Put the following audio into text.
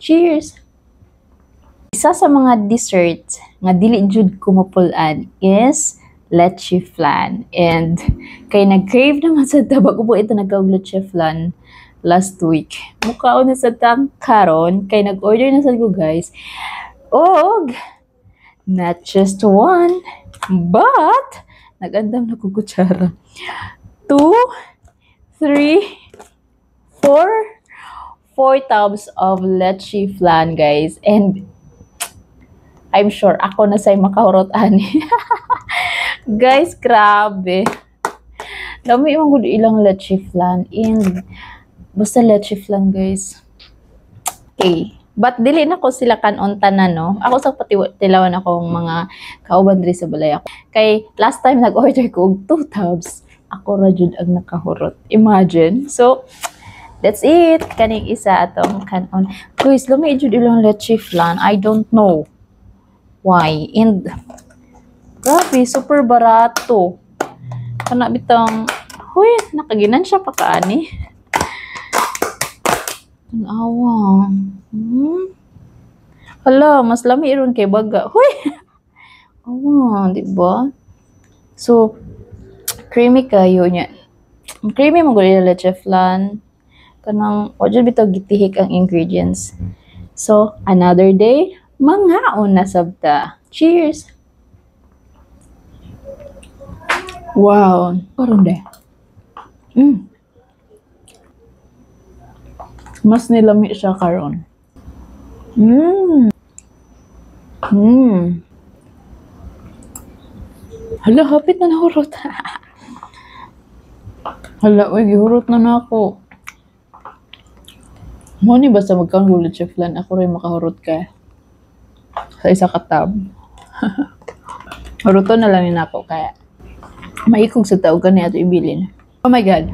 Cheers! Isa sa mga dessert nga dili jud kumupulan is leche flan. And kay nag-crave naman sa bago po ito nagkaog leche flan last week. Mukhaon na sa tang karon kay nag-order na sa ko guys. Og not just one, but nagandam na ko kutsara. 2, 3, 4 tubs of leche flan guys. And I'm sure ako na say makahurot ani. Guys, grabe. Dami yung good ilang leche flan. And basta leche flan guys. Okay. But dili na ko sila kanon tanan no. Ako sa patilawan akong mga kauban diri sa balay ako. Kay last time nag-order ko og 2 tubs. Ako ra jud ang nakahurot. Imagine. So that's it. Kaning isa atong kanon. Guys, lami jud ilang leche flan. I don't know why. And grabe, super barato. Kana bitang, huy, nakaginan siya pa kaani. Tanawa. Hala, mas lami iron kay baga. Huy! Awa, di ba? So, creamy kayo niya. Creamy mo gulay na leche flan. Kanang, wajan bitaw gitihik ang ingredients. So, another day, manghaon na sabta. Cheers! Wow! Karon de. Mas nilami siya karon. Hala, hapit na nahurot. Hala, uy, gihurot na ako. Mo ni basta magkaon gulit siya flan, ako rin makahurot ka. Sa isa ka tab. Huruto na lang ni nako kaya maikog sa tao gani ato ibilin. Oh my god.